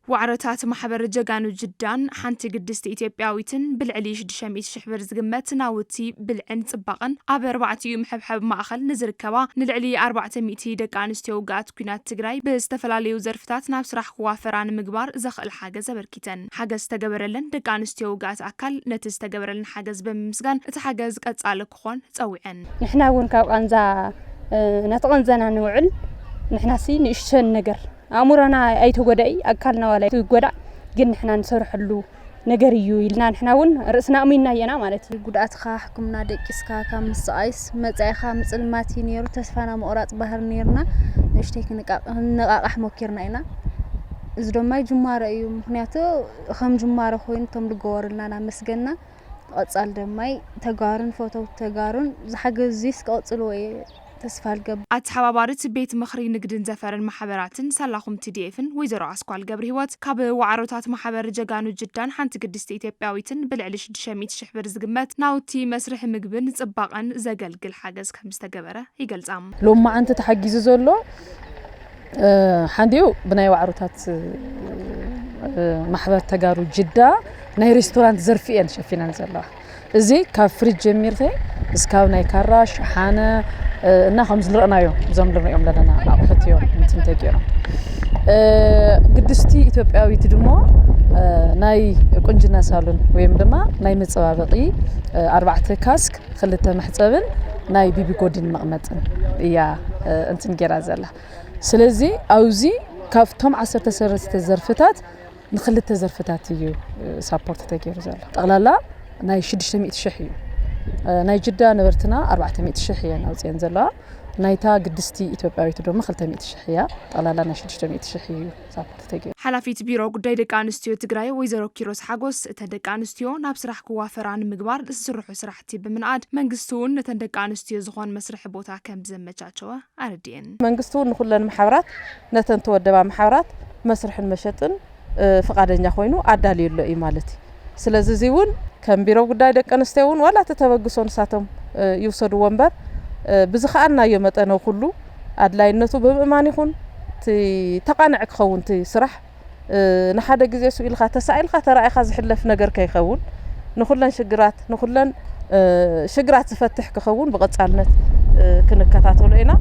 وعرتات محبر جاغانو جدان حانتي قدست إثيوبياويتن بالعلي 600 شحبر زغمت ناوتي بالعن صباقن اب 4 يوم حبحب ماخل نزركبا نلعلي 400 دق انستيو غات كينات تግራይ بستفلاليو زرفتات ናብ ስራሕ ክዋፈራን ምግባር ዘኽእል ሓገዝ አበርኪተን ሓገዝ ተገበረለን ደቂ አንስትዮ ጋት አካል ነቲ ተገበረለን ሓገዝ በምስጋን እቲ ሓገዝ ቀጻለ ክኾን ጸዊዐን ንሕና እውን ካብ ቃንዛ ነተቀንዘና ንውዕል ንሕና ሲ ንእሽተን ነገር አሙራና አይተጎዳይ አካልና ወላ ይጎዳ ግን ንሕና ንሰርሐሉ ነገር እዩ ኢልና ንሕና እውን ርእስና እሚና የና ማለት ጉዳትካ ሕክምና ደቂስካ ካብ ምስዓይስ መጻይኻ ምጽልማቲ ነይሩ ተስፋና መቆራጽ ባህር ነርና ንሽተይ ክንቃቃሕ ሞክርና ኢና እዚ ድማ ጅማረ እዩ ምክንያቱ ከም ጅማረ ኮይኑ ቶም ልገወርልና ናመስገና ቀጻል ደማይ ተጋሩን ፎቶ ተጋሩን ዝሓገዝስ ቀጽሉ ወይ ተስፋል ገብ አትሐባባሪት ቤት ምኽሪ ንግድን ዘፈረን ማህበራትን ሰላኹም TDFን ወይዘሮ አስኳል ገብረ ህይወት ካብ ወዓሮታት ማህበር ጀጋኑ ጅዳን ሓንቲ ቅድስት ኢትዮጵያዊትን ብልዕሊ 600 ሽሕ ብር ዝግመት ናውቲ መስርሕ ምግብን ጽባቀን ዘገልግል ሓገዝ ከም ዝተገበረ ይገልጻም ሎማ አንተ ተሐጊዙ ዘሎ ሓንዲው ብናይ ወዓሮታት ማህበር ተጋሩ ጅዳ ናይ ሬስቶራንት ዘርፊየን ሸፊናን ዘላ እዚ ካብ ፍሪጅ ጀሚርተ እስካው ናይ ካራ ሸሓነ እና خمس لرنايو زم لرنايو لنا አቁሕትዮ እንትን ተገይሮ ቅድስቲ ኢትዮጵያዊት ድሞ ናይ ቁንጅና ሳሎን ወይም ድማ ናይ መጸባበቂ 4 ካስክ ክልተ መሕጸብን ናይ ቢቢ ጎዲን መቅመጥን እያ እንትን ገራ ዘላ ስለዚ አውዚ ካብቶም 10 ሰረስተ ዘርፍታት ንክልተ ዘርፍታት እዩ ሳፖርት ተገይሩ ዘላ ጠቅላላ ናይ 600 ሽሕ እዩ ናይ ጅዳ ነበርትና 400 ሽሕ እያ ናውጽን ዘላ ናይታ ቅድስቲ ኢትዮጵያዊት ደሞ 200 ሽሕ እያ ጠቅላላ ናይ 600 ሽሕ እዩ ሳፖርት ተገይሩ ሓላፊት ቢሮ ጉዳይ ደቂ አንስትዮ ትግራይ ወይዘሮ ኪሮስ ሓጎስ ተደቂ አንስትዮ ናብ ስራሕ ክዋፈራን ምግባር ዝስርሑ ስራሕቲ ብምንአድ መንግስቱን ተደቂ አንስትዮ ዝኾን መስርሕ ቦታ ከም ዘመቻቸወ አርዲን መንግስቱን ንኹለን ማሕበራት ነተን ተወደባ ማሕበራት መስርሕን መሸጥን ፈቃደኛ ኮይኑ አዳልየሎ እዩ ማለት ስለዚህ ዚውን ከም ቢሮ ጉዳይ ደቂ አንስትዮን ወላ ተተበግሶን ሳቶም ይውሰዱ ወንበር ብዝኻአና የመጠነው ሁሉ አድላይነቱ በምእማን ይኹን ተቃንዕ ክኸውን ስራሕ ንሓደ ግዜ ሱኢልካ ተሳኢልካ ተራኢካ ዝሕለፍ ነገር ከይኸውን ንኹለን ሽግራት ዝፈትሕ ክኸውን ብቀጻልነት ክንከታተሎ ኢና